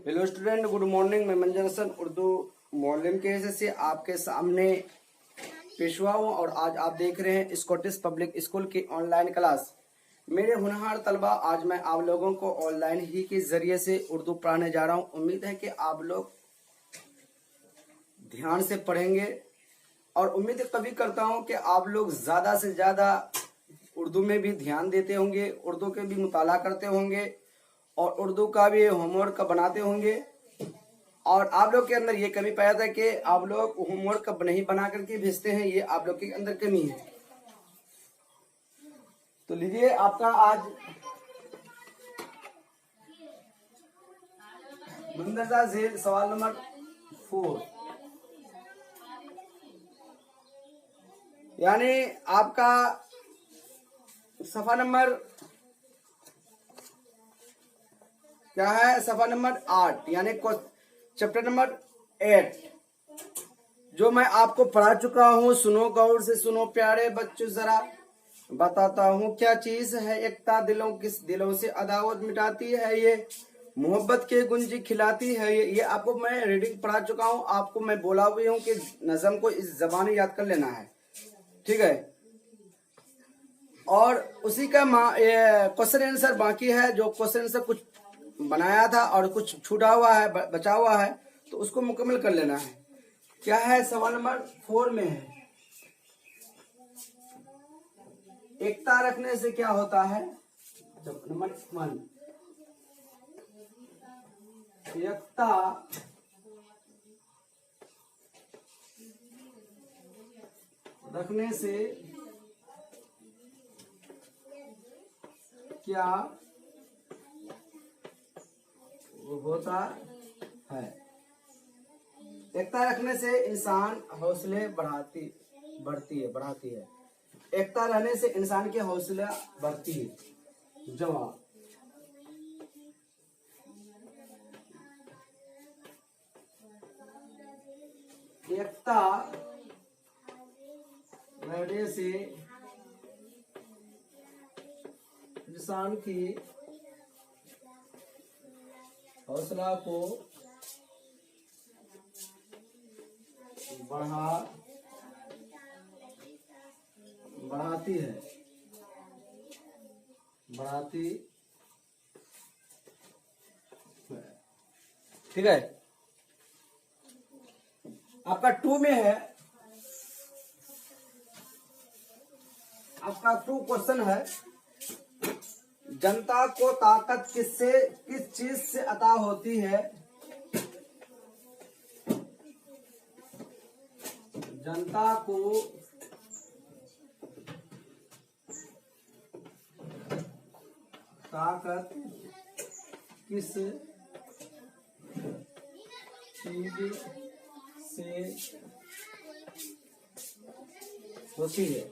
Hello student, good morning. मैं मंजर Hasan Urdu modelling के हिस्से से आपके सामने पेश हुआ हूँ और आज आप देख रहे हैं स्कॉटिश पब्लिक स्कूल की ऑनलाइन क्लास। मेरे होनहार तलबा, आज मैं आप लोगों को ऑनलाइन ही के जरिए से उर्दू पढ़ाने जा रहा हूँ। उम्मीद है कि आप लोग ध्यान से पढ़ेंगे और उम्मीद कभी करता हूँ कि आप लोग ज़्यादा से ज़्यादा उर्दू में भी ध्यान देते होंगे, उर्दू के भी मुताला करते होंगे और उर्दू का भी होमवर्क बनाते होंगे। और आप लोग के अंदर ये कमी पाया था कि आप लोग होमवर्क नहीं बना करके भेजते हैं, ये आप लोग के अंदर कमी है। तो लीजिए, आपका आज मुंदरजा झेल सवाल नंबर 4, यानी आपका सफा नंबर क्या है? सफा नंबर 8 यानी चैप्टर नंबर 8 जो मैं आपको पढ़ा चुका हूँ। सुनो, गौर से सुनो प्यारे बच्चों, जरा बताता हूँ क्या चीज है एकता। दिलों से अदावत मिटाती है, ये मोहब्बत के गुंजी खिलाती है। ये आपको मैं रीडिंग पढ़ा चुका हूँ, आपको मैं बोला भी हूँ कि नज़म को इस जबानी याद कर लेना है, ठीक है। और उसी का क्वेश्चन आंसर बाकी है। जो क्वेश्चन आंसर कुछ बनाया था और कुछ छूटा हुआ है, बचा हुआ है, तो उसको मुकम्मल कर लेना है। क्या है? सवाल नंबर 4 में है, एकता रखने से क्या होता है? नंबर 1, एकता रखने से क्या होता है? एकता रखने से इंसान हौसले बढ़ती है। एकता रहने से इंसान के हौसला बढ़ती है। जवाब एकता रहने से इंसान की हौसला को बढ़ाती है। ठीक है। आपका 2 में है, आपका 2 क्वेश्चन है, जनता को ताकत किस चीज से अता होती है? जनता को ताकत किस चीज से होती है?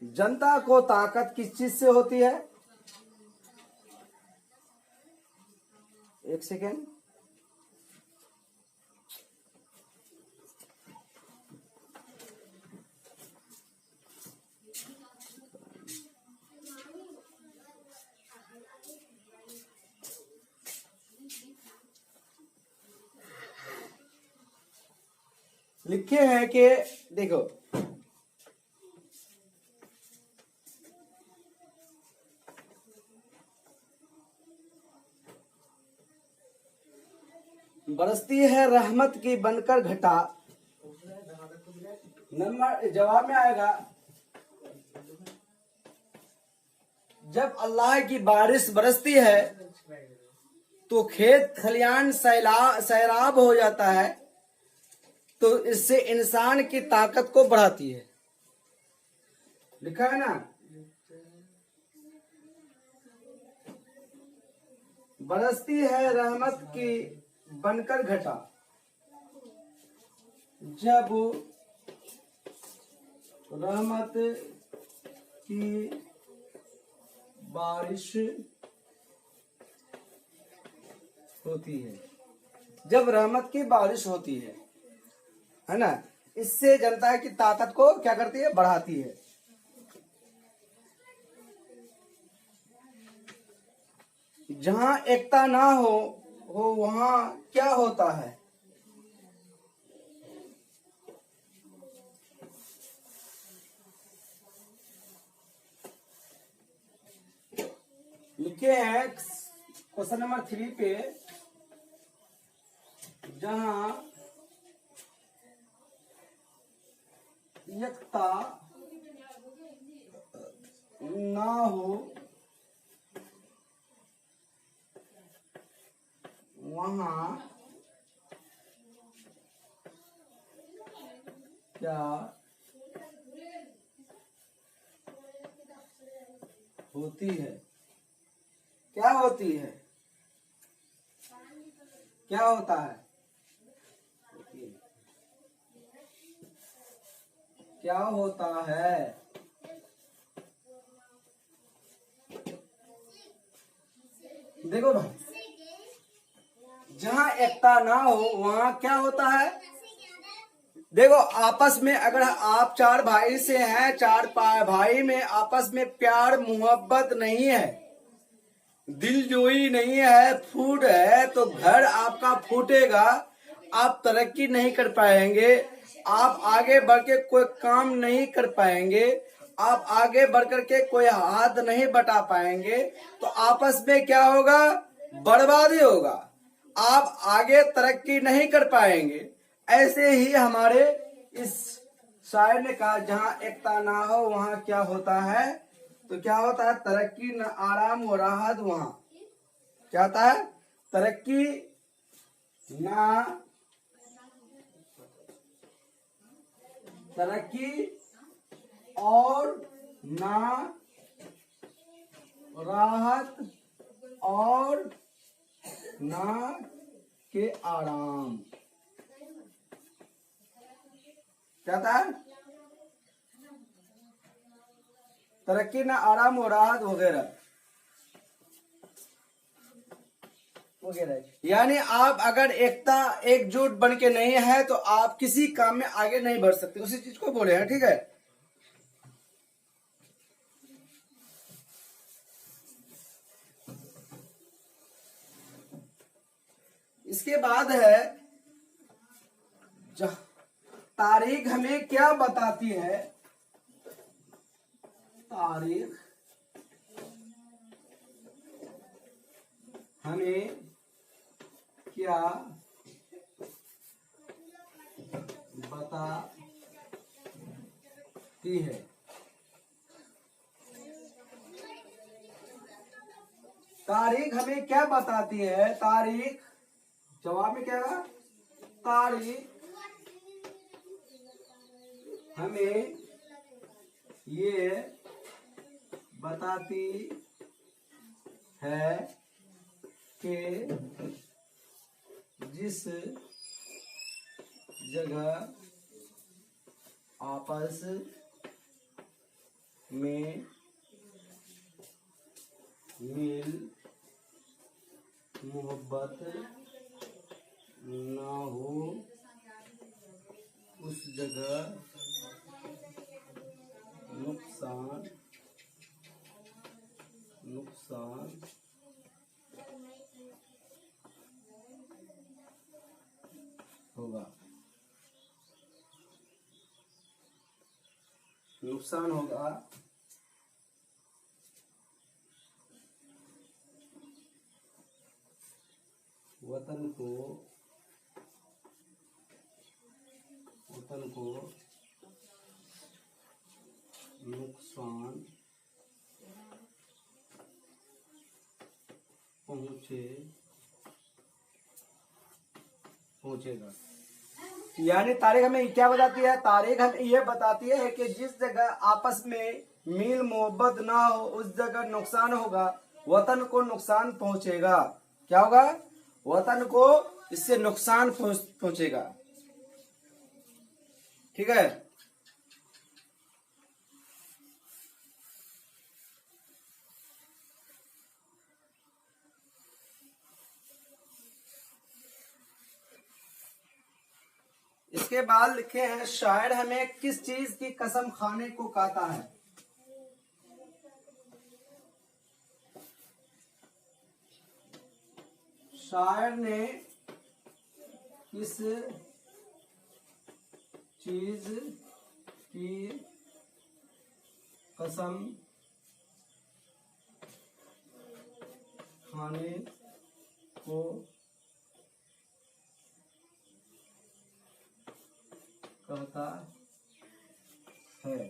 जनता को ताकत किस चीज से होती है? एक सेकेंड। लिखे हैं कि देखो, बरसती है रहमत की बनकर घटा। नंबर जवाब में आएगा, जब अल्लाह की बारिश बरसती है तो खेत खलियान सैराब हो जाता है, तो इससे इंसान की ताकत को बढ़ाती है। लिखा है ना, बरसती है रहमत की बनकर घटा, जब रहमत की बारिश होती है, जब रहमत की बारिश होती है ना, इससे जनता की ताकत को क्या करती है? बढ़ाती है। जहां एकता ना हो वहां क्या होता है? लिखे हैं क्वेश्चन नंबर 3 पे, जहां एकता ना हो वहां क्या होती है? क्या होती है? क्या होता है? क्या होता है? देखो भाई, जहां एकता ना हो वहां क्या होता है? देखो, आपस में अगर आप 4 भाई से हैं, 4 भाई में आपस में प्यार मोहब्बत नहीं है, दिलजोई नहीं है, फूट है, तो घर आपका फूटेगा, आप तरक्की नहीं कर पाएंगे, आप आगे बढ़ के कोई काम नहीं कर पाएंगे, आप आगे बढ़ करके कोई हाथ नहीं बटा पाएंगे, तो आपस में क्या होगा? बर्बादी होगा, आप आगे तरक्की नहीं कर पाएंगे। ऐसे ही हमारे इस शायर ने कहा, जहां एकता ना हो वहां क्या होता है? तो क्या होता है? तरक्की न आराम और राहत वहां क्या होता है? तरक्की ना तरक्की और ना राहत और ना के आराम। क्या था? तरक्की ना आराम और राहत वगैरह वगैरह। यानी आप अगर एकता एकजुट बन के नहीं है तो आप किसी काम में आगे नहीं बढ़ सकते, उसी चीज को बोले हैं। ठीक है, इसके बाद है, तारीख हमें क्या बताती है? तारीख हमें क्या बताती है? तारीख हमें क्या बताती है? तारीख, जवाब में क्या है? तारीख हमें ये बताती है कि जिस जगह आपस में मेल मोहब्बत ना हो उस जगह नुकसान होगा। नुकसान होगा। वतन को नुकसान पहुंचेगा। यानी तारीख हमें क्या बताती है? तारीख हमें यह बताती है कि जिस जगह आपस में मील मोहब्बत ना हो उस जगह नुकसान होगा, वतन को नुकसान पहुंचेगा। क्या होगा? वतन को इससे नुकसान पहुंचेगा। ठीक है, इसके बाद लिखे हैं, शायर हमें किस चीज की कसम खाने को कहता है? शायर ने किस चीज की कसम खाने को कहता है?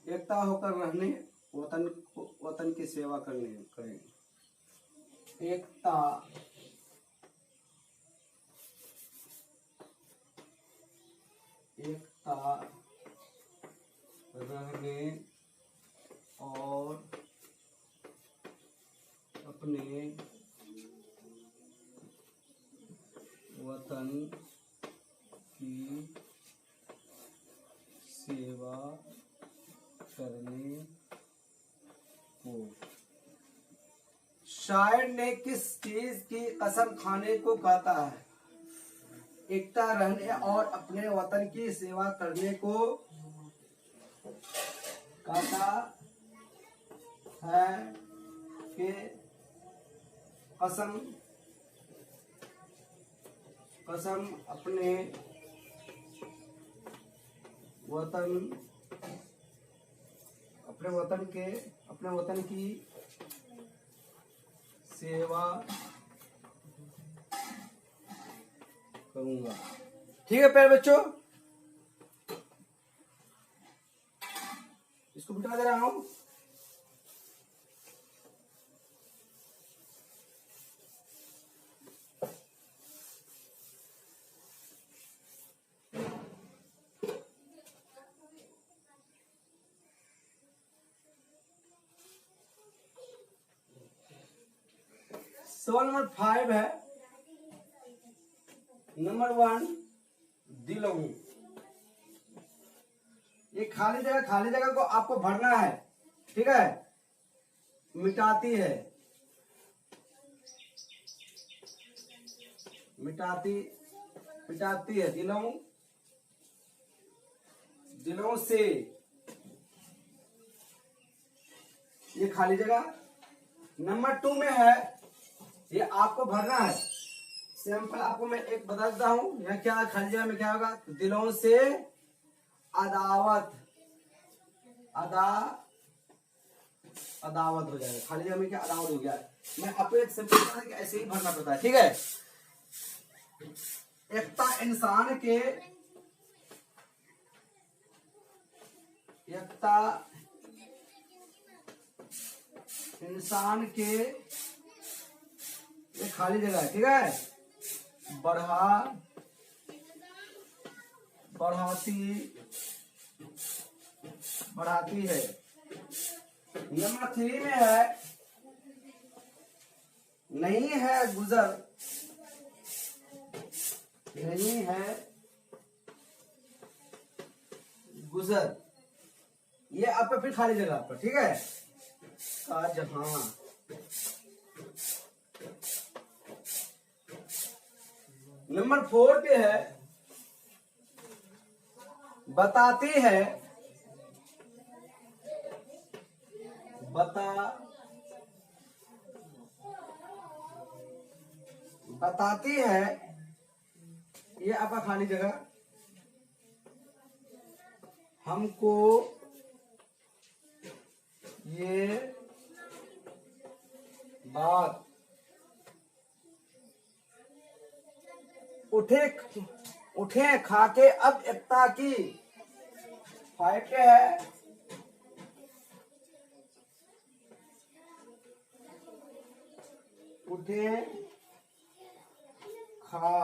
एकता होकर रहने, वतन की सेवा करने करें। एकता रहने और अपने वतन की सेवा करने को। शायर ने किस चीज की कसम खाने को कहता है? एकता रहने और अपने वतन की सेवा करने को कहता है कि कसम अपने वतन की सेवा करूंगा। ठीक है प्यारे बच्चों, इसको बिठा दे रहा हूं। सवाल नंबर 5 है। नंबर 1 दिलहूं। ये खाली जगह को आपको भरना है। ठीक है, मिटाती है दिलों से, ये खाली जगह। नंबर 2 में है, ये आपको भरना है। सैंपल आपको मैं एक बता देता हूं। यहाँ क्या खाली जगह में क्या होगा? दिलों से अदावत हो जाएगा। खाली जगह में क्या अदावत हो गया। मैं आपको एक सैंपल बता कि ऐसे ही भरना पड़ता है। ठीक है, एकता इंसान के ये खाली जगह है। ठीक है, बढ़ाती है। नंबर 3 में है, नहीं है गुजर। ये आपका फिर खाली जगह पर। ठीक है, शाहजहां। नंबर 4 पे है, बताती है ये आपका खाली जगह। हमको ये बात उठे खाके अब एकता की। 5 पे है, उठे खा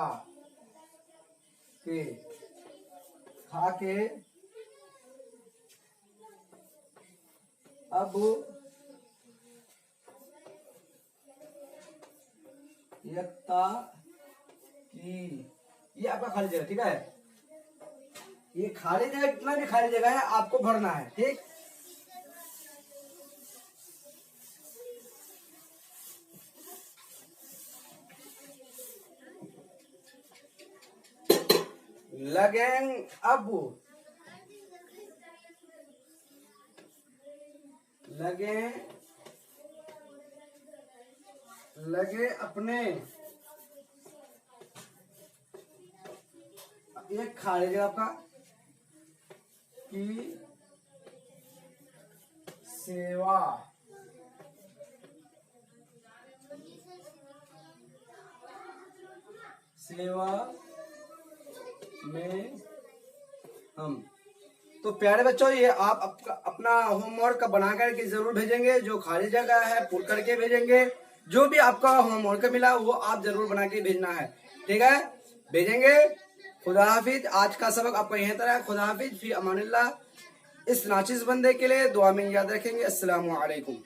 के अब एकता की। ये आपका खाली जगह। ठीक है, ये खाली जगह, कितना भी खाली जगह है आपको भरना है। ठीक, लगे अपने ये खाली जगह आपका की सेवा में हम। तो प्यारे बच्चों, ये आप अपना होमवर्क बना करके जरूर भेजेंगे। जो खाली जगह है पूर्ण करके भेजेंगे। जो भी आपका होमवर्क मिला वो आप जरूर बना के भेजना है, ठीक है? भेजेंगे। खुदा हाफिज। आज का सबक आपका यहीं तरह है। खुदा हाफिज, फी अमानिल्लाह। इस नाचिस बंदे के लिए दुआ में याद रखेंगे। अस्सलामु अलैकुम।